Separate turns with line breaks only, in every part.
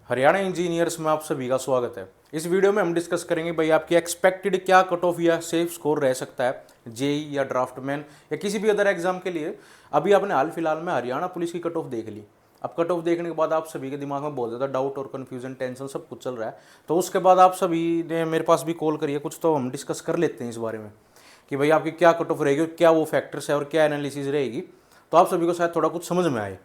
Haryana engineers में आप सभी का स्वागत है। इस वीडियो में हम डिस्कस करेंगे भाई आपकी एक्सपेक्टेड क्या कट ऑफ या सेफ स्कोर रह सकता है जेई या ड्राफ्टमैन या किसी भी अदर एग्जाम के लिए। अभी आपने हाल फिलहाल में हरियाणा पुलिस की कट ऑफ देख ली। अब कट ऑफ देखने के बाद आप सभी के दिमाग में बहुत ज़्यादा डाउट और कन्फ्यूजन टेंशन सब कुछ चल रहा है। तो उसके बाद आप सभी ने मेरे पास भी कॉल करिए, कुछ तो हम डिस्कस कर लेते हैं इस बारे में कि भाई आपकी क्या कट ऑफ रहेगी, क्या वो फैक्टर्स है और क्या एनालिसिस रहेगी, तो आप सभी को शायद थोड़ा कुछ समझ में आए।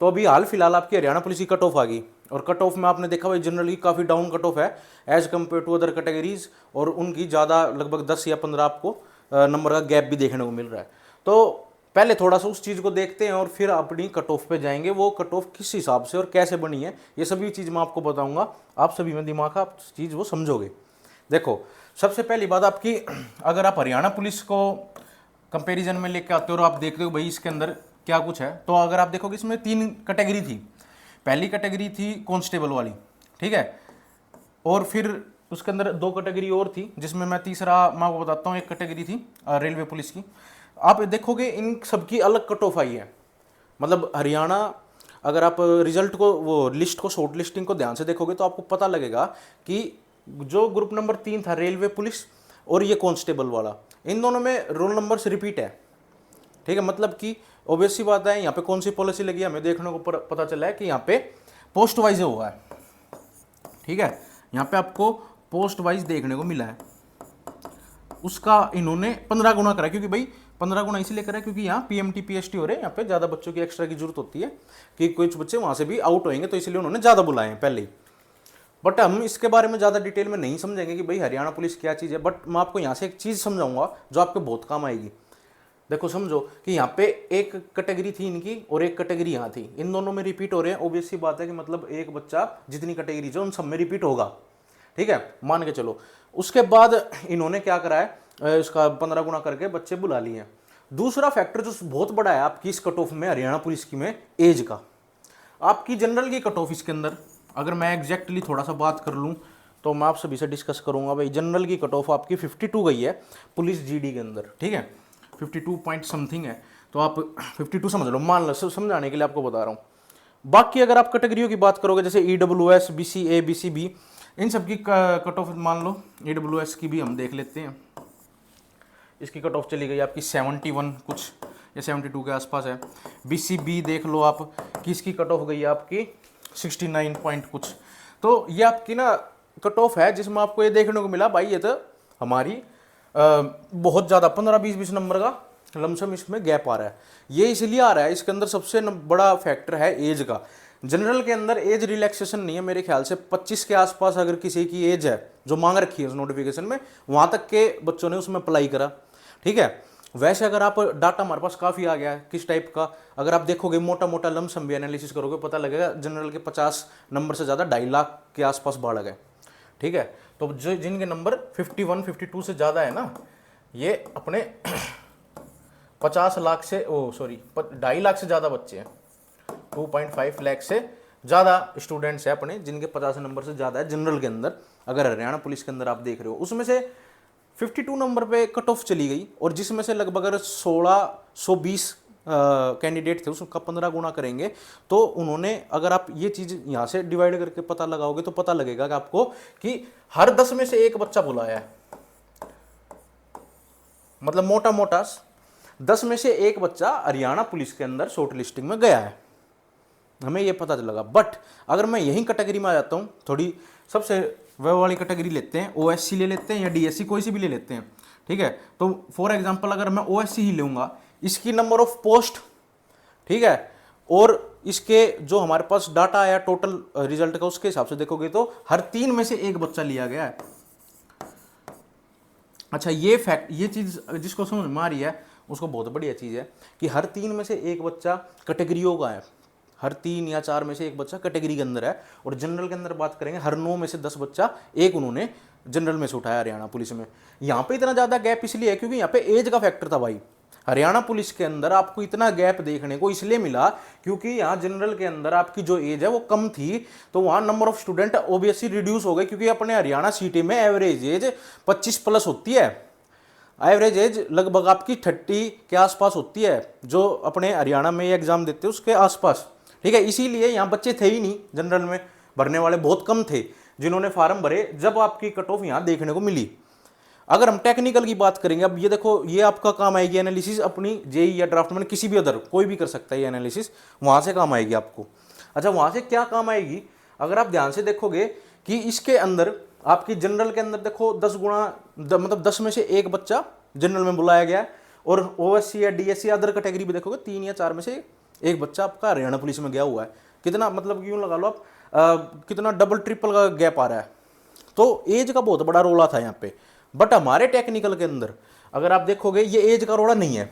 तो अभी हाल फिलहाल आपकी हरियाणा पुलिस की कट ऑफ आ गई और कट ऑफ में आपने देखा भाई जनरली काफ़ी डाउन कट ऑफ है as compare to other categories, और उनकी ज़्यादा लगभग 10 या 15 आपको नंबर का गैप भी देखने को मिल रहा है। तो पहले थोड़ा सा उस चीज़ को देखते हैं और फिर अपनी कट ऑफ पे जाएंगे। वो कट ऑफ किस हिसाब से और कैसे बनी है ये सभी चीज़ मैं आपको बताऊंगा। आप सभी में दिमाग का आप चीज़ वो समझोगे। देखो, सबसे पहली बात आपकी, अगर आप हरियाणा पुलिस को कंपैरिजन में लेके आते हो और आप देखते हो भाई इसके अंदर क्या कुछ है, तो अगर आप देखोगे इसमें 3 कैटेगरी थी। पहली कैटेगरी थी कांस्टेबल वाली, ठीक है, और फिर उसके अंदर 2 कैटेगरी और थी जिसमें मैं तीसरा मैं आपको बताता हूँ। एक कैटेगरी थी रेलवे पुलिस की। आप देखोगे इन सबकी अलग कट ऑफ आई है। मतलब हरियाणा, अगर आप रिजल्ट को वो लिस्ट को शॉर्ट लिस्टिंग को ध्यान से देखोगे तो आपको पता लगेगा कि जो ग्रुप नंबर 3 था रेलवे पुलिस और ये कांस्टेबल वाला, इन दोनों में रोल नंबर्स रिपीट है, ठीक है। मतलब कि ऑब्वियस सी बात है, यहाँ पे कौन सी पॉलिसी लगी है हमें देखने को पता चला है कि यहाँ पे पोस्ट वाइज हुआ है, ठीक है। यहाँ पे आपको पोस्ट वाइज देखने को मिला है, उसका इन्होंने 15 गुना करा, क्योंकि भाई 15 गुना इसलिए करा क्योंकि यहाँ पीएमटी पीएसटी हो रहे हैं, यहाँ पे ज़्यादा बच्चों की एक्स्ट्रा की जरूरत होती है कि कुछ बच्चे वहाँ से भी आउट होंगे, तो इसलिए उन्होंने ज़्यादा बुलाए हैं पहले ही। बट हम इसके बारे में ज़्यादा डिटेल में नहीं समझेंगे कि भाई हरियाणा पुलिस क्या चीज़ है। बट मैं आपको यहाँ से एक चीज़ समझाऊंगा जो आपके बहुत काम आएगी। देखो, समझो कि यहाँ पे एक कैटेगरी थी इनकी और एक कैटेगरी यहाँ थी, इन दोनों में रिपीट हो रहे हैं। ऑब्वियस सी बात है कि मतलब एक बच्चा जितनी कैटेगरी है उन सब में रिपीट होगा, ठीक है, मान के चलो। उसके बाद इन्होंने क्या करा है, इसका 15 गुना करके बच्चे बुला लिए हैं। दूसरा फैक्टर जो बहुत बड़ा है आपकी इस कट ऑफ में हरियाणा पुलिस की में, एज का। आपकी जनरल की कट ऑफ इसके अंदर अगर मैं एग्जैक्टली थोड़ा सा बात कर लूँ तो मैं आप सभी से डिस्कस करूंगा। भाई जनरल की कट ऑफ आपकी 52 गई है पुलिस जीडी के अंदर, ठीक है, 52 पॉइंट समथिंग है। तो आप 52 समझ लो, मान लो, समझाने के लिए आपको बता रहा हूँ। बाकी अगर आप कैटेगरियों की बात करोगे जैसे EWS, BCA, BCB, इन सब की कट ऑफ मान लो, EWS की भी हम देख लेते हैं। इसकी कट ऑफ चली गई आपकी 71 कुछ या 72 के आसपास है। BCB देख लो आप कि इसकी कट ऑफ गई है आपकी 69 पॉइंट कुछ। तो ये आपकी ना कट ऑफ है जिसमें आपको ये देखने को मिला भाई ये तो हमारी बहुत ज़्यादा 15-20 नंबर का लमसम इसमें गैप आ रहा है। ये इसलिए आ रहा है, इसके अंदर सबसे बड़ा फैक्टर है एज का। जनरल के अंदर एज रिलैक्सेशन नहीं है मेरे ख्याल से। 25 के आसपास अगर किसी की एज है जो मांग रखी है उस नोटिफिकेशन में, वहाँ तक के बच्चों ने उसमें अप्लाई करा, ठीक है। वैसे अगर आप डाटा हमारे पास काफ़ी आ गया है किस टाइप का, अगर आप देखोगे मोटा मोटा लमसम भी एनालिसिस करोगे पता लगेगा जनरल के 50 नंबर से ज़्यादा 2.5 लाख के आसपास बढ़ गए, ठीक है। तो जो जिनके नंबर 51, 52 से ज़्यादा है ना, ये अपने 50 लाख से 2.5 लाख से ज़्यादा बच्चे हैं, 2.5 लाख से ज़्यादा स्टूडेंट्स हैं अपने जिनके 50 नंबर से ज़्यादा है जनरल के अंदर। अगर हरियाणा पुलिस के अंदर आप देख रहे हो उसमें से 52 नंबर पे कट ऑफ चली गई, और जिसमें से लगभग अगर 1620 कैंडिडेट थे उसका 15 गुना करेंगे तो उन्होंने, अगर आप ये चीज़ यहाँ से डिवाइड करके पता लगाओगे तो पता लगेगा कि आपको कि हर 10 में से एक बच्चा बुलाया है। मतलब मोटा मोटा 10 में से एक बच्चा हरियाणा पुलिस के अंदर शॉर्ट लिस्टिंग में गया है, हमें ये पता लगा। बट अगर मैं यही कैटेगरी में आ जाता हूँ, थोड़ी सबसे वह वाली कैटेगरी लेते हैं, OSC ले लेते हैं या DSC कोई सी भी ले लेते हैं, ठीक है। तो फॉर एग्जांपल अगर मैं OSC ही लूँगा, इसकी नंबर ऑफ पोस्ट, ठीक है, और इसके जो हमारे पास डाटा आया टोटल रिजल्ट का उसके हिसाब से देखोगे तो हर 3 में से एक बच्चा लिया गया है। अच्छा, ये फैक्ट, ये चीज़ जिसको समझ में आ रही है उसको बहुत बढ़िया चीज़ है कि हर 3 में से एक बच्चा कैटेगरियों का है, हर 3 या 4 में से एक बच्चा कैटेगरी के अंदर है। और जनरल के अंदर बात करेंगे हर 9 में से 10 बच्चा एक उन्होंने जनरल में से उठाया हरियाणा पुलिस में। यहाँ पे इतना ज़्यादा गैप इसलिए है क्योंकि यहाँ पे एज का फैक्टर था भाई। हरियाणा पुलिस के अंदर आपको इतना गैप देखने को इसलिए मिला क्योंकि यहाँ जनरल के अंदर आपकी जो एज है वो कम थी, तो वहाँ number of student obviously reduce हो गए, क्योंकि अपने हरियाणा सिटी में एवरेज एज 25 प्लस होती है। एवरेज एज लगभग आपकी 30 के आसपास होती है जो अपने हरियाणा में एग्जाम देते हैं उसके आसपास, ठीक है। इसीलिए यहाँ बच्चे थे ही नहीं जनरल में, भरने वाले बहुत कम थे जिन्होंने फार्म भरे जब आपकी कट ऑफ यहाँ देखने को मिली। अगर हम टेक्निकल की बात करेंगे, अब ये देखो, ये आपका काम आएगी एनालिसिस अपनी जेई या ड्राफ्टमैन, किसी भी अदर कोई भी कर सकता है ये एनालिसिस, वहां से काम आएगी आपको। अच्छा, वहां से क्या काम आएगी, अगर आप ध्यान से देखोगे कि इसके अंदर आपकी जनरल के अंदर देखो 10 गुणा मतलब 10 में से एक बच्चा जनरल में बुलाया गया, और ओएससी या डीएससी अदर कैटेगरी भी देखोगे 3 या 4 में से एक बच्चा आपका हरियाणा पुलिस में गया हुआ है। कितना मतलब यूं लगा लो आप कितना डबल ट्रिपल का गैप आ रहा है। तो एज का बहुत बड़ा रोला था यहाँ पे। बट हमारे टेक्निकल के अंदर अगर आप देखोगे ये एज का रोड़ा नहीं है,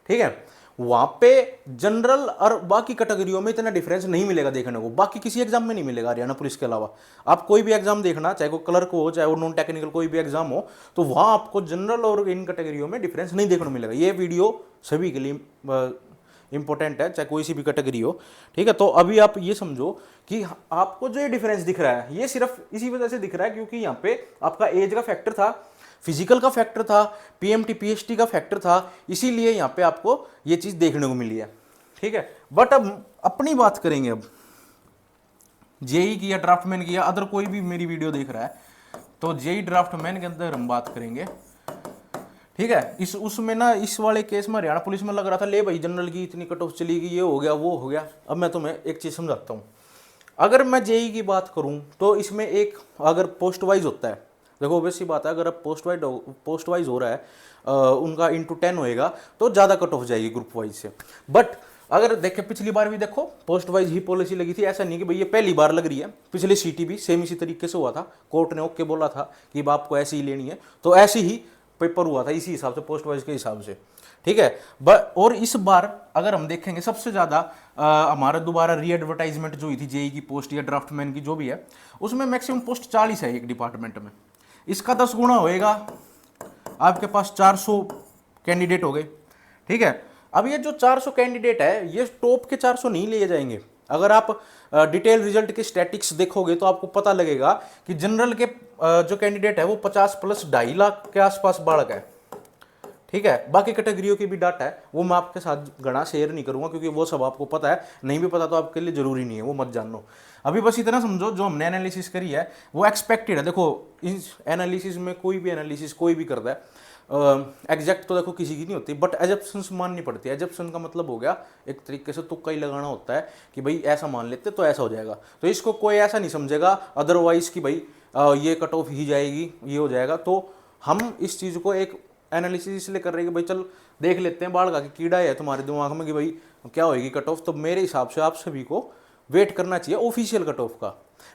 ठीक है। वहां पे जनरल और बाकी कैटेगरियों में इतना डिफरेंस नहीं मिलेगा देखने को, बाकी किसी एग्जाम में नहीं मिलेगा हरियाणा पुलिस के अलावा। आप कोई भी एग्जाम देखना, चाहे वो क्लर्क हो चाहे वो नॉन टेक्निकल कोई भी एग्जाम हो, तो वहां आपको जनरल और इन कैटेगरियों में डिफरेंस नहीं देखने को मिलेगा। ये वीडियो सभी के लिए इंपॉर्टेंट है, चाहे कोई सी भी कैटेगरी हो, ठीक है। तो अभी आप ये समझो कि आपको जो ये डिफरेंस दिख रहा है ये सिर्फ इसी वजह से दिख रहा है क्योंकि यहाँ पे आपका एज का फैक्टर था, फिजिकल का फैक्टर था, पीएमटी पीएचटी का फैक्टर था, इसीलिए यहाँ पे आपको ये चीज देखने को मिली है, ठीक है। बट अब अपनी बात करेंगे, अब जेई की या ड्राफ्टमैन की या अदर कोई भी मेरी वीडियो देख रहा है, तो जेई ड्राफ्टमैन के अंदर हम बात करेंगे, ठीक है। इस उसमें ना इस वाले केस में हरियाणा पुलिस में लग रहा था ले भाई जनरल की इतनी कट ऑफ चली गई, ये हो गया वो हो गया। अब मैं तुम्हें एक चीज समझाता हूँ। अगर मैं जेई की बात करूँ तो इसमें एक अगर पोस्ट वाइज होता है, देखो ऑब्वियस सी बात है, अगर अब पोस्ट वाइज हो रहा है उनका इंटू 10 होएगा तो ज़्यादा कट ऑफ जाएगी ग्रुप वाइज से। बट अगर देखें पिछली बार भी देखो पोस्ट वाइज ही पॉलिसी लगी थी, ऐसा नहीं कि भाई ये पहली बार लग रही है, पिछले सीटी भी सेम इसी तरीके से हुआ था, कोर्ट ने ओके बोला था कि आपको ऐसी ही लेनी है, तो ऐसी ही पेपर हुआ था इसी हिसाब से पोस्ट वाइज के हिसाब से, ठीक है। और इस बार अगर हम देखेंगे सबसे ज़्यादा हमारा दोबारा री एडवर्टाइजमेंट जो हुई थी जेई की पोस्ट या ड्राफ्टमैन की जो भी है, उसमें मैक्सिमम पोस्ट 40 है एक डिपार्टमेंट में, इसका 10 गुना होएगा, आपके पास 400 कैंडिडेट हो गए, ठीक है। अब ये जो 400 कैंडिडेट है ये टॉप के 400 नहीं लिए जाएंगे। अगर आप डिटेल रिजल्ट के स्टैटिक्स देखोगे तो आपको पता लगेगा कि जनरल के जो कैंडिडेट है वो 50 प्लस 2.5 लाख के आसपास बालक है, ठीक है। बाकी कैटेगरियों की भी डाटा है, वो मैं आपके साथ गणा शेयर नहीं करूंगा क्योंकि वो सब आपको पता है, नहीं भी पता तो आपके लिए जरूरी नहीं है, वो मत जान लो। अभी बस इतना समझो जो हमने एनालिसिस करी है वो एक्सपेक्टेड है। देखो इस एनालिसिस में कोई भी एनालिसिस कोई भी करता है, एग्जैक्ट तो देखो किसी की नहीं होती, बट एजप्शंस माननी पड़ती है। एजप्शन का मतलब हो गया एक तरीके से तुक्का ही लगाना होता है कि भाई ऐसा मान लेते तो ऐसा हो जाएगा, तो इसको कोई ऐसा नहीं समझेगा अदरवाइज कि भाई ये कट ऑफ ही जाएगी ये हो जाएगा। तो हम इस चीज़ को एक एनालिसिस इसलिए कर रहे हैं कि भाई चल देख लेते हैं, बाढ़ का कीड़ा है तुम्हारे दिमाग में कि भाई क्या होएगी कट ऑफ। तो मेरे हिसाब से आप सभी को वेट करना चाहिए ऑफिशियल कट ऑफ का,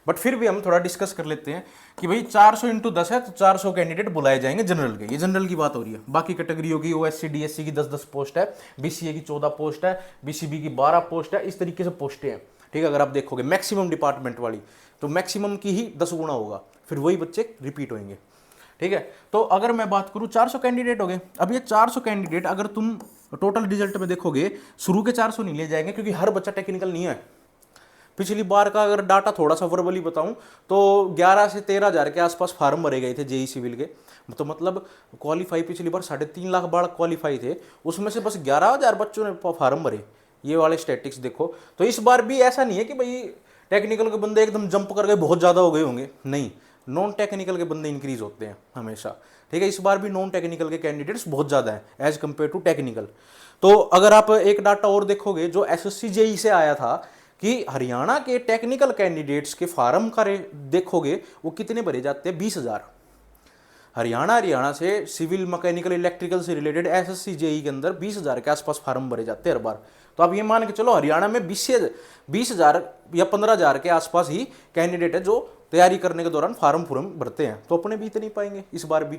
बट फिर भी हम थोड़ा डिस्कस कर लेते हैं कि भाई 400 इंटू 10 है तो 400 कैंडिडेट बुलाए जाएंगे जनरल के, ये जनरल की बात हो रही है। बाकी कैटेगरियों की ओएससी डीएससी की 10-10 पोस्ट है, बीसीए की 14 पोस्ट है, बीसीबी की 12 पोस्ट है, इस तरीके से पोस्टें हैं, ठीक है। अगर आप देखोगे मैक्सिमम डिपार्टमेंट वाली तो मैक्सिमम की ही 10 गुना होगा, फिर वही बच्चे रिपीट होंगे, ठीक है। तो अगर मैं बात करूं 400 कैंडिडेट हो गए। अब ये 400 कैंडिडेट अगर तुम टोटल रिजल्ट में देखोगे शुरू के 400 नहीं ले जाएंगे क्योंकि हर बच्चा टेक्निकल नहीं है। पिछली बार का अगर डाटा थोड़ा सा वर्बली बताऊं तो 11 से 13 हज़ार के आसपास फार्म भरे गए थे जेई सिविल के, तो मतलब क्वालिफाई पिछली बार 3.5 लाख बालक क्वालिफाई थे, उसमें से बस 11,000 बच्चों ने फार्म भरे। ये वाले स्टैटिक्स देखो, तो इस बार भी ऐसा नहीं है कि भाई टेक्निकल के बंदे एकदम जंप कर गए बहुत ज़्यादा हो गए होंगे, नहीं, नॉन टेक्निकल के बंदे इंक्रीज होते हैं हमेशा, ठीक है। इस बार भी नॉन टेक्निकल के कैंडिडेट्स बहुत ज़्यादा हैं एज कम्पेयर टू टेक्निकल। तो अगर आप एक डाटा और देखोगे जो एसएससी जेई से आया था कि हरियाणा के टेक्निकल कैंडिडेट्स के फार्म का देखोगे वो कितने भरे जाते हैं, 20,000। हरियाणा से सिविल मैकेनिकल इलेक्ट्रिकल से रिलेटेड एसएससी जेई के अंदर 20,000 के आसपास फार्म भरे जाते हैं हर बार। तो आप ये मान के चलो हरियाणा में 20,000 या 15,000 के आसपास ही कैंडिडेट है जो तैयारी करने के दौरान फार्म भरते हैं, तो अपने बीत नहीं पाएंगे इस बार भी,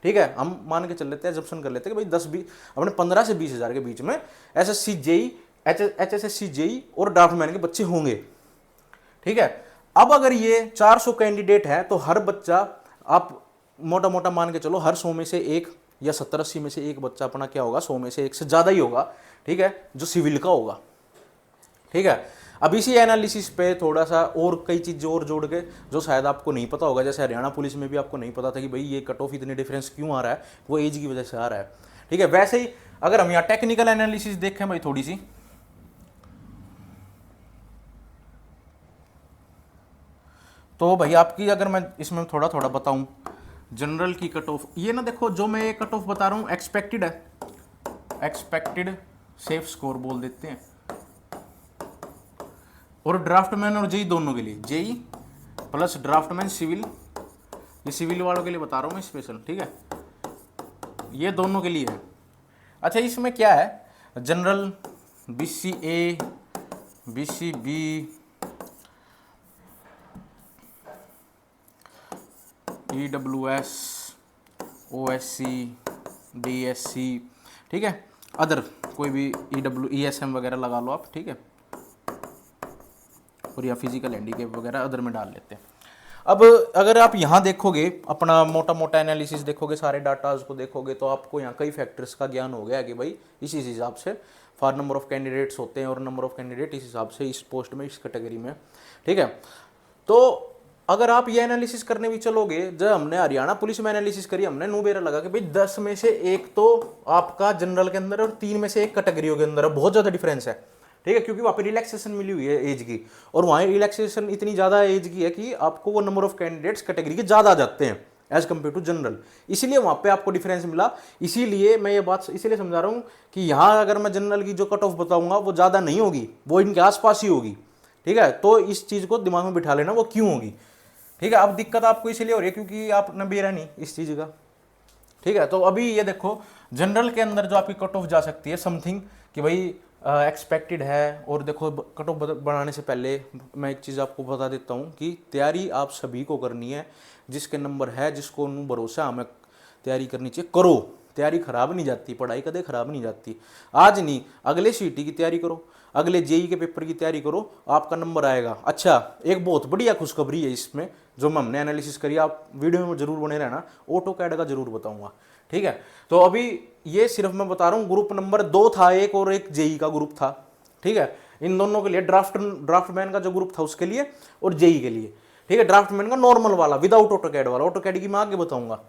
ठीक है। हम मान के चल लेते हैं, एजम्पशन कर लेते हैं कि भाई 10-20 अपने 15 से 20,000 के बीच में एसएससी जेई एचएसएससी जेई और ड्राफ्टमैन के बच्चे होंगे, ठीक है। अब अगर ये 400 कैंडिडेट है तो हर बच्चा आप मोटा मोटा मान के चलो हर 100 में से एक या 70-80 में से एक बच्चा अपना क्या होगा, 100 में से एक से ज़्यादा ही होगा, ठीक है, जो सिविल का होगा, ठीक है। अब इसी एनालिसिस पे थोड़ा सा और कई चीज़ें और जोड़ के जो शायद आपको नहीं पता होगा, जैसे हरियाणा पुलिस में भी आपको नहीं पता था कि भाई ये कट ऑफ इतने डिफरेंस क्यों आ रहा है, वो एज की वजह से आ रहा है, ठीक है। वैसे ही अगर हम यहाँ टेक्निकल एनालिसिस देखें भाई थोड़ी सी, तो भाई आपकी अगर मैं इसमें थोड़ा थोड़ा बताऊं, जनरल की कट ऑफ, ये ना देखो जो मैं कट ऑफ बता रहा हूँ एक्सपेक्टेड है, एक्सपेक्टेड सेफ स्कोर बोल देते हैं। और ड्राफ्टमैन और जेई दोनों के लिए, जेई प्लस ड्राफ्टमैन सिविल, ये सिविल वालों के लिए बता रहा हूँ मैं स्पेशल, ठीक है, ये दोनों के लिए है। अच्छा इसमें क्या है, general, BCA, BCB, EWS, OSC, DSC, ठीक है, अदर कोई भी ईएसएम वगैरह लगा लो आप, ठीक है, और या फिजिकल हैंडीकैप वगैरह अदर में डाल लेते हैं। अब अगर आप यहाँ देखोगे, अपना मोटा मोटा एनालिसिस देखोगे, सारे डाटाज को देखोगे, तो आपको यहाँ कई फैक्टर्स का ज्ञान हो गया कि भाई इसी हिसाब से फॉर नंबर ऑफ कैंडिडेट्स होते हैं और नंबर ऑफ कैंडिडेट इस हिसाब से इस पोस्ट में, इस कैटेगरी में, ठीक है। तो अगर आप ये एनालिसिस करने भी चलोगे, जब हमने हरियाणा पुलिस में एनालिसिस करी, हमने नुबेरा लगा कि भाई 10 में से एक तो आपका जनरल के अंदर और 3 में से एक कैटेगरियों के अंदर बहुत ज़्यादा डिफरेंस है, ठीक है, क्योंकि वहाँ पे रिलैक्सेशन मिली हुई है एज की, और वहाँ रिलैक्सेशन इतनी ज़्यादा एज की है कि आपको वो नंबर ऑफ कैंडिडेट्स कैटेगरी के ज़्यादा आ जाते हैं एज कम्पेयर टू जनरल, इसीलिए वहाँ पे आपको डिफरेंस मिला। इसीलिए मैं ये बात इसीलिए समझा रहा हूँ कि यहाँ अगर मैं जनरल की जो कट ऑफ बताऊँगा वो ज़्यादा नहीं होगी, वो इनके आसपास ही होगी, ठीक है। तो इस चीज़ को दिमाग में बिठा लेना वो क्यों होगी, ठीक है। अब दिक्कत आपको इसलिए हो रही है क्योंकि आपने बेरा नहीं इस चीज़ का, ठीक है। तो अभी ये देखो जनरल के अंदर जो आपकी कट ऑफ जा सकती है समथिंग कि भाई एक्सपेक्टेड है। और देखो कट ऑफ बनाने से पहले मैं एक चीज़ आपको बता देता हूँ कि तैयारी आप सभी को करनी है, जिसके नंबर है, जिसको भरोसा हमें तैयारी करनी चाहिए, करो। तैयारी खराब नहीं जाती, पढ़ाई कदे खराब नहीं जाती। आज नहीं, अगले सीटी की तैयारी करो, अगले जेई के पेपर की तैयारी करो, आपका नंबर आएगा। अच्छा एक बहुत बढ़िया खुशखबरी है इसमें जो हमने एनालिसिस करी, आप वीडियो में जरूर बने रहना, ऑटो कैड का जरूर बताऊंगा, ठीक है। तो अभी ये सिर्फ मैं बता रहा हूँ, ग्रुप नंबर 2 था एक, और एक जेई का ग्रुप था, ठीक है। इन दोनों के लिए ड्राफ्टमैन का जो ग्रुप था उसके लिए और जेई के लिए, ठीक है। ड्राफ्टमैन का नॉर्मल वाला विदाउट ऑटो कैड वाला, ऑटो कैड की मैं आगे बताऊंगा,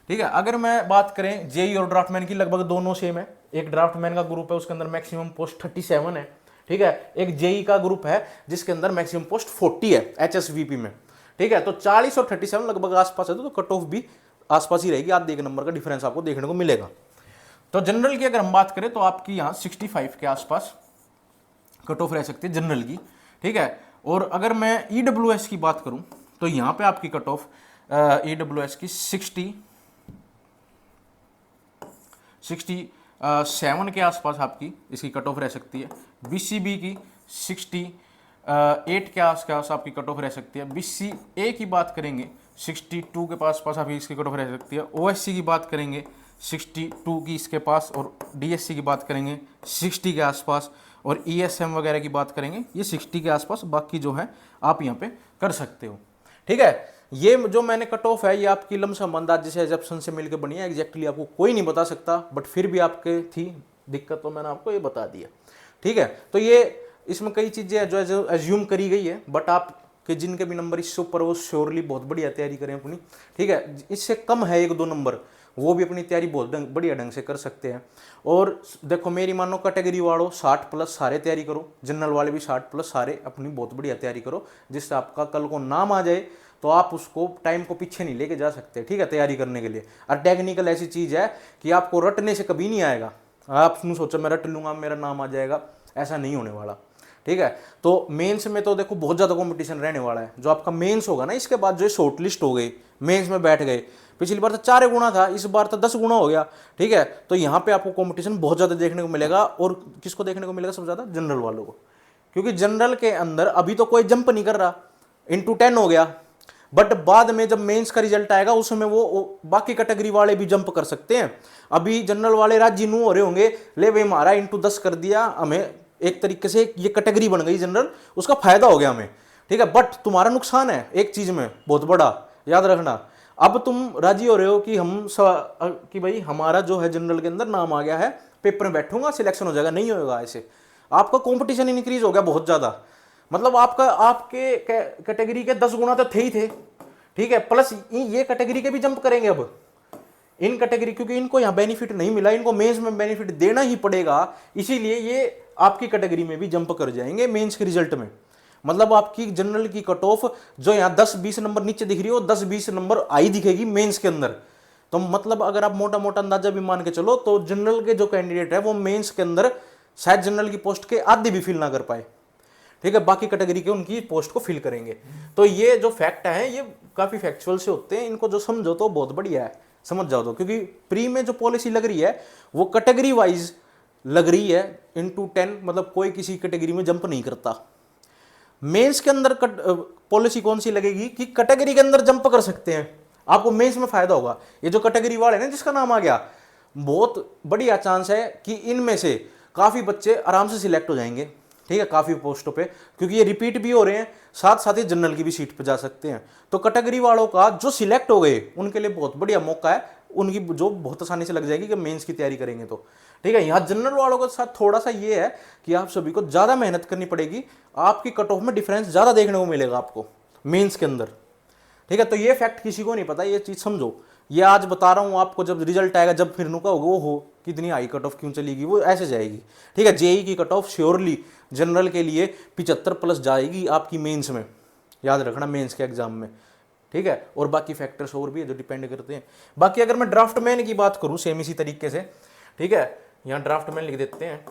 ठीक है। अगर मैं बात करें जेई और ड्राफ्टमैन की, लगभग दोनों सेम है। एक ड्राफ्टमैन का ग्रुप है उसके अंदर मैक्सिमम पोस्ट 37 है, ठीक है। एक जेई का ग्रुप है जिसके अंदर मैक्सिमम पोस्ट 40 है एचएसवीपी में, ठीक है। तो 40 और 37 लगभग आसपास है, तो कट ऑफ भी आसपास ही रहेगी, आधे एक नंबर का डिफरेंस आपको देखने को मिलेगा। तो जनरल की अगर हम बात करें तो आपकी यहाँ 65 के आसपास कट ऑफ रह सकती है जनरल की, ठीक है। और अगर मैं ईडब्ल्यूएस की बात करूं तो यहाँ पे आपकी कट ऑफ ईडब्ल्यूएस की 67 के आसपास आपकी इसकी कट ऑफ रह सकती है। बीसीबी की 68 के आसपास आपकी कट ऑफ रह सकती है। बीसीए की बात करेंगे 62 के पास आपकी इसकी कट ऑफ रह सकती है। ओएससी की बात करेंगे 62 की इसके पास, और डीएससी की बात करेंगे 60 के आसपास, और ईएसएम वगैरह की बात करेंगे ये 60 के आसपास। बाकी जो है आप यहाँ पे कर सकते हो, ठीक है। ये जो मैंने कट ऑफ है ये आपकी लमसम अंदाज जैसे एजप्शन से मिलकर बनी है, एग्जैक्टली आपको कोई नहीं बता सकता, बट फिर भी आपके थी दिक्कत तो मैंने आपको ये बता दिया, ठीक है। तो ये इसमें कई चीज़ें जो एज्यूम करी गई है, बट आप कि जिनके भी नंबर इससे ऊपर वो श्योरली बहुत बढ़िया तैयारी करें अपनी, ठीक है। इससे कम है 1-2 नंबर, वो भी अपनी तैयारी बहुत बढ़िया ढंग से कर सकते हैं। और देखो मेरी मानो कैटेगरी वालों 60+ सारे तैयारी करो, जनरल वाले भी 60+ सारे अपनी बहुत बढ़िया तैयारी करो, जिससे आपका कल को नाम आ जाए तो आप उसको टाइम को पीछे नहीं लेके जा सकते, ठीक है, तैयारी करने के लिए। और टेक्निकल ऐसी चीज़ है कि आपको रटने से कभी नहीं आएगा। आप सोचो मैं रट लूँगा मेरा नाम आ जाएगा, ऐसा नहीं होने वाला, ठीक है। तो मेंस में तो देखो बहुत ज़्यादा कंपटीशन रहने वाला है। जो आपका मेंस होगा ना, इसके बाद जो शॉर्ट लिस्ट हो गई, मेंस में बैठ गए, पिछली बार तो 4 गुना था, इस बार तो 10 गुना हो गया, ठीक है। तो यहाँ पे आपको कंपटीशन बहुत ज़्यादा देखने को मिलेगा। और किसको देखने को मिलेगा सबसे ज़्यादा? जनरल वालों को, क्योंकि जनरल के अंदर अभी तो कोई जंप नहीं कर रहा, into 10 हो गया, बट बाद में जब मेंस का रिजल्ट आएगा उसमें वो बाकी कैटेगरी वाले भी जंप कर सकते हैं। अभी जनरल वाले राजी नू हो रहे होंगे, ले भाई हमारा into 10 कर दिया, हमें एक तरीके से ये कैटेगरी बन गई जनरल, उसका फायदा हो गया हमें, ठीक है। बट तुम्हारा नुकसान है एक चीज में बहुत बड़ा, याद रखना। अब तुम राजी हो रहे हो कि कि भाई हमारा जो है जनरल के अंदर नाम आ गया है, पेपर में बैठूंगा सिलेक्शन हो जाएगा, नहीं होगा ऐसे। आपका कंपटीशन इंक्रीज हो गया बहुत ज्यादा, मतलब आपके कैटेगरी के 10 गुना तो थे ही थे, ठीक है, प्लस ये कैटेगरी के भी जंप करेंगे अब इन कैटेगरी, क्योंकि इनको यहाँ बेनिफिट नहीं मिला, इनको मेंस में बेनिफिट देना ही पड़ेगा, इसीलिए ये आपकी कैटेगरी में भी जंप कर जाएंगे मेंस के रिजल्ट में। मतलब आपकी जनरल की कट ऑफ जो यहाँ 10-20 नंबर नीचे दिख रही है वो 10-20 नंबर आई दिखेगी मेंस के अंदर। तो मतलब अगर आप मोटा मोटा अंदाजा भी मान के चलो तो जनरल के जो कैंडिडेट है वो मेंस के अंदर शायद जनरल की पोस्ट के आधे भी फिल ना कर पाए, ठीक है, बाकी कैटेगरी के उनकी पोस्ट को फिल करेंगे। तो ये जो फैक्ट है ये काफी फैक्चुअल से होते हैं, इनको जो समझो तो बहुत बढ़िया है, समझ जाओ तो, क्योंकि प्री में जो पॉलिसी लग रही है वो कैटेगरी वाइज लग रही है इनटू 10, मतलब कोई किसी कैटेगरी में जंप नहीं करता। मेंस के अंदर पॉलिसी कौन सी लगेगी कि कैटेगरी के अंदर जंप कर सकते हैं, आपको मेंस में फायदा होगा। ये जो कैटेगरी वाले ना जिसका नाम आ गया, बहुत बढ़िया चांस है कि इनमें से काफी बच्चे आराम से सिलेक्ट हो जाएंगे, ठीक है, काफी पोस्टों पे, क्योंकि ये रिपीट भी हो रहे हैं, साथ साथ ही जनरल की भी सीट पे जा सकते हैं। तो कैटेगरी वालों का जो सिलेक्ट हो गए उनके लिए बहुत बढ़िया मौका है, उनकी जो बहुत आसानी से लग जाएगी कि मेंस की तैयारी करेंगे तो, ठीक है। यहाँ जनरल वालों के साथ थोड़ा सा ये है कि आप सभी को ज्यादा मेहनत करनी पड़ेगी, आपकी कट ऑफ में डिफरेंस ज्यादा देखने को मिलेगा आपको मेंस के अंदर, ठीक है। तो ये फैक्ट किसी को नहीं पता, ये चीज समझो। ये आज बता रहा हूं आपको, जब रिजल्ट आएगा, जब फिर नुका होगा वो हो कितनी हाई कट ऑफ क्यों चलेगी, वो ऐसे जाएगी, ठीक है। जेई की कट ऑफ श्योरली जनरल के लिए 75 प्लस जाएगी आपकी मेंस में, याद रखना, मेंस के एग्जाम में, ठीक है। और बाकी फैक्टर्स और भी है जो डिपेंड करते हैं। बाकी अगर मैं ड्राफ्ट मैन की बात करूं सेम इसी तरीके से, ठीक है, यहाँ ड्राफ्ट मैन लिख देते हैं,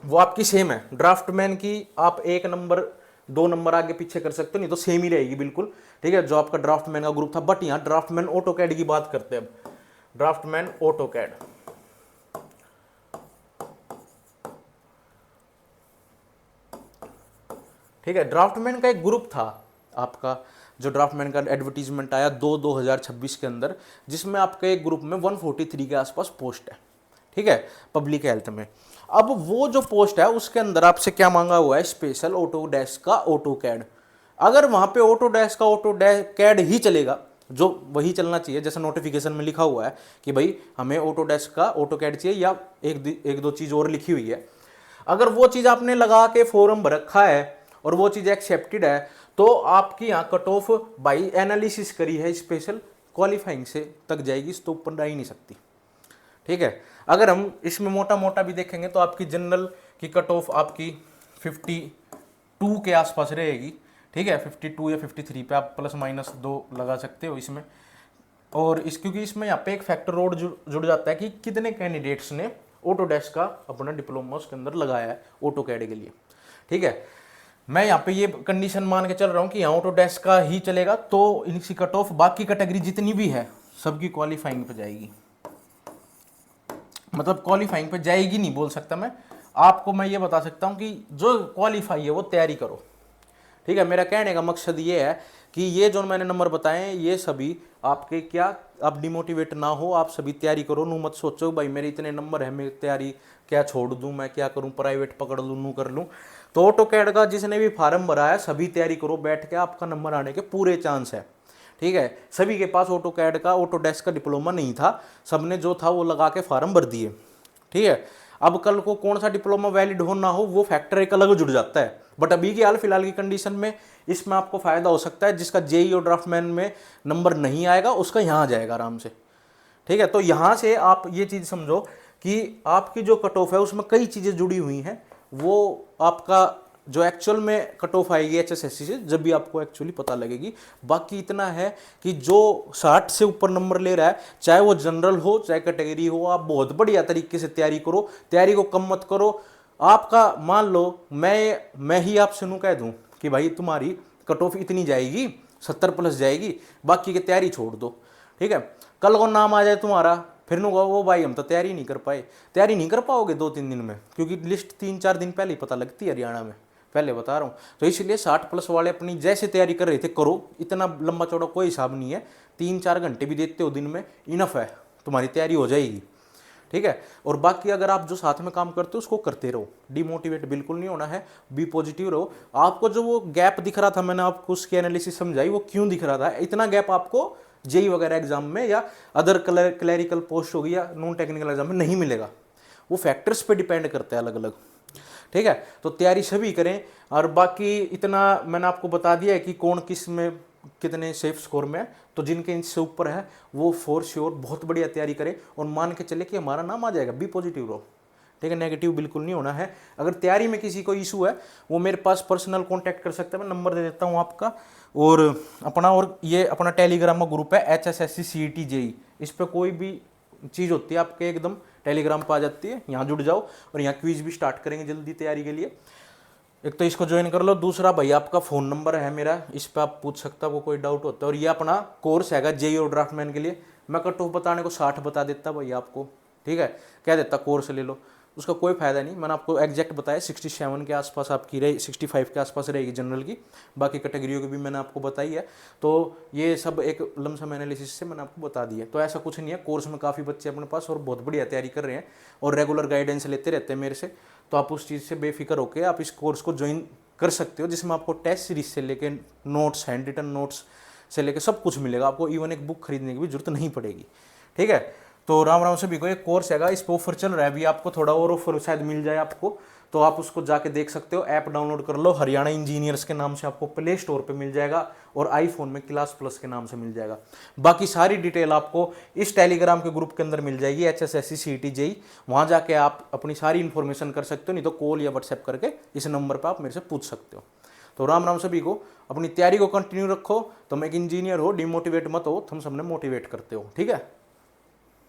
वो आपकी सेम है। ड्राफ्ट मैन की आप 1 नंबर 2 नंबर आगे पीछे कर सकते हो, नहीं तो सेम ही रहेगी बिल्कुल, ठीक है, जो आपका ड्राफ्ट मैन का ग्रुप था। बट यहाँ ड्राफ्ट मैन ऑटो कैड की बात करते हैं अब, ड्राफ्ट मैन ऑटो कैड, ठीक है। ड्राफ्टमैन का एक ग्रुप था आपका, जो ड्राफ्टमैन का एडवर्टीजमेंट आया 2026 के अंदर, जिसमें आपका एक ग्रुप में 143 के आसपास पोस्ट है, ठीक है, पब्लिक हेल्थ में। अब वो जो पोस्ट है उसके अंदर आपसे क्या मांगा हुआ है, स्पेशल ऑटो डेस्क का ऑटो कैड। अगर वहां पे ऑटो डेस्क का ऑटो कैड ही चलेगा, जो वही चलना चाहिए जैसा नोटिफिकेशन में लिखा हुआ है कि भाई हमें ऑटो डेस्क का ऑटो कैड चाहिए, या एक दो चीज और लिखी हुई है, अगर वो चीज आपने लगा के फॉर्म भर रखा है और वो चीज एक्सेप्टेड है, तो आपकी यहाँ कट ऑफ बाई एनालिसिस करी है स्पेशल क्वालिफाइंग से तक जाएगी, इस तो ऊपर रह नहीं सकती, ठीक है। अगर हम इसमें मोटा मोटा भी देखेंगे तो आपकी जनरल की कट ऑफ आपकी 52 के आसपास रहेगी, ठीक है, 52 या 53 पे आप प्लस माइनस 2 लगा सकते हो इसमें। और क्योंकि इसमें यहाँ पे एक फैक्टर और जुड़ जाता है कि कितने कैंडिडेट्स ने ऑटो डेस्क का अपना डिप्लोमा उसके अंदर लगाया है ऑटो कैड के लिए, ठीक है। मैं यहाँ पे ये कंडीशन मान के चल रहा हूँ कि यहाँ ऑटो डेस्क का ही चलेगा, तो इनकी कट ऑफ बाकी कैटेगरी जितनी भी है सबकी क्वालिफाइंग पे जाएगी, मतलब क्वालिफाइंग पे जाएगी नहीं बोल सकता मैं आपको, मैं ये बता सकता हूँ कि जो क्वालिफाई है वो तैयारी करो, ठीक है। मेरा कहने का मकसद ये है कि ये जो मैंने नंबर बताए ये सभी आपके, क्या आप डिमोटिवेट ना हो, आप सभी तैयारी करो, नू मत सोचो भाई मेरे इतने नंबर है, मैं तैयारी क्या छोड़ दूं, मैं क्या करूं, प्राइवेट पकड़ लूं, नू कर लूं। तो ऑटो कैड का जिसने भी फार्म भरा है सभी तैयारी करो बैठ के, आपका नंबर आने के पूरे चांस है, ठीक है। सभी के पास ऑटो कैड का ऑटो डेस्क का डिप्लोमा नहीं था, सबने जो था वो लगा के फार्म भर दिए, ठीक है। अब कल को कौन सा डिप्लोमा वैलिड हो ना हो वो फैक्टर एक अलग जुड़ जाता है, बट अभी की हाल फिलहाल की कंडीशन में इसमें आपको फायदा हो सकता है, जिसका जेई और ड्राफ्टमैन में नंबर नहीं आएगा उसका यहाँ आ जाएगा आराम से, ठीक है। तो यहाँ से आप ये चीज़ समझो कि आपकी जो कट ऑफ है उसमें कई चीज़ें जुड़ी हुई हैं, वो आपका जो एक्चुअल में कट ऑफ आएगी एचएसएससी से जब भी आपको एक्चुअली पता लगेगी। बाकी इतना है कि जो 60 से ऊपर नंबर ले रहा है, चाहे वो जनरल हो चाहे कैटेगरी हो, आप बहुत बढ़िया तरीके से तैयारी करो, तैयारी को कम मत करो। आपका मान लो मैं ही आपसे नू कह दूं कि भाई तुम्हारी कट ऑफ इतनी जाएगी 70 प्लस जाएगी, बाकी की तैयारी छोड़ दो, ठीक है। कल को नाम आ जाए तुम्हारा, फिर नु कहो वो भाई हम तो तैयारी नहीं कर पाए, तैयारी नहीं कर पाओगे 2-3 दिन में, क्योंकि लिस्ट 3-4 दिन पहले ही पता लगती है हरियाणा में, पहले बता रहा हूँ। तो इसलिए 60 प्लस वाले अपनी जैसे तैयारी कर रहे थे करो, इतना लंबा चौड़ा कोई हिसाब नहीं है, 3-4 घंटे भी देते हो दिन में इनफ है, तुम्हारी तैयारी हो जाएगी, ठीक है। और बाकी अगर आप जो साथ में काम करते हो उसको करते रहो, डिमोटिवेट बिल्कुल नहीं होना है, बी पॉजिटिव रहो। आपको जो वो गैप दिख रहा था, मैंने आपको उसकी एनालिसिस समझाई वो क्यों दिख रहा था, इतना गैप आपको जेई वगैरह एग्जाम में या अदर क्लैरिकल पोस्ट होगी या नॉन टेक्निकल एग्जाम में नहीं मिलेगा, वो फैक्टर्स पे डिपेंड करते हैं अलग अलग, ठीक है। तो तैयारी सभी करें, और बाकी इतना मैंने आपको बता दिया है कि कौन किस में कितने सेफ स्कोर में है, तो जिनके इनसे ऊपर है वो फॉर श्योर बहुत बढ़िया तैयारी करें और मान के चले कि हमारा नाम आ जाएगा, बी पॉजिटिव रहो, ठीक है, नेगेटिव बिल्कुल नहीं होना है। अगर तैयारी में किसी को इशू है वो मेरे पास पर्सनल कांटेक्ट कर सकता है, मैं नंबर दे देता हूँ आपका। और ये अपना टेलीग्राम का ग्रुप है HSSC CET JEE, इस पर कोई भी चीज़ होती है आपके एकदम टेलीग्राम पर आ जाती है, यहाँ जुड़ जाओ। और यहाँ क्विज भी स्टार्ट करेंगे जल्दी तैयारी के लिए। एक तो इसको ज्वाइन कर लो, दूसरा भाई आपका फ़ोन नंबर है मेरा, इस पर आप पूछ सकते हो, आपको कोई डाउट होता है। और ये अपना कोर्स हैगा JEE और ड्राफ्टमैन के लिए। मैं कट ऑफ बताने को 60 बता देता भाई आपको, ठीक है, कह देता कोर्स ले लो, उसका कोई फ़ायदा नहीं। मैंने आपको एग्जैक्ट बताया 67 के आसपास आपकी रही, 65 के आसपास रहेगी जनरल की, बाकी कैटेगरियों की भी मैंने आपको बताई है। तो ये सब एक लमसम एनालिसिस से मैंने आपको बता दिया। तो ऐसा कुछ नहीं है, कोर्स में काफ़ी बच्चे अपने पास और बहुत बढ़िया तैयारी कर रहे हैं और रेगुलर गाइडेंस लेते रहते हैं मेरे से। तो आप उस चीज़ से बेफिक्र होकर आप इस कोर्स को ज्वाइन कर सकते हो, जिसमें आपको टेस्ट सीरीज से लेके नोट्स, हैंड रिटन नोट्स से लेके सब कुछ मिलेगा। आपको इवन एक बुक खरीदने की भी जरूरत नहीं पड़ेगी, ठीक है। तो राम राम सभी को, एक कोर्स हैगा, इस पर ऑफर चल रहा है अभी, आपको थोड़ा और ऑफर शायद मिल जाए आपको, तो आप उसको जाके देख सकते हो। ऐप डाउनलोड कर लो, हरियाणा इंजीनियर्स के नाम से आपको प्ले स्टोर पे मिल जाएगा और आईफोन में क्लास प्लस के नाम से मिल जाएगा। बाकी सारी डिटेल आपको इस टेलीग्राम के ग्रुप के अंदर मिल जाएगी, HSSC CET JEE। वहाँ जाके आप अपनी सारी इन्फॉर्मेशन कर सकते हो, नहीं तो कॉल या व्हाट्सएप करके इस नंबर पर आप मेरे से पूछ सकते हो। तो राम राम सभी को, अपनी तैयारी को कंटिन्यू रखो। तुम एक इंजीनियर हो, डिमोटिवेट मत हो, तुम सबने मोटिवेट करते हो, ठीक है।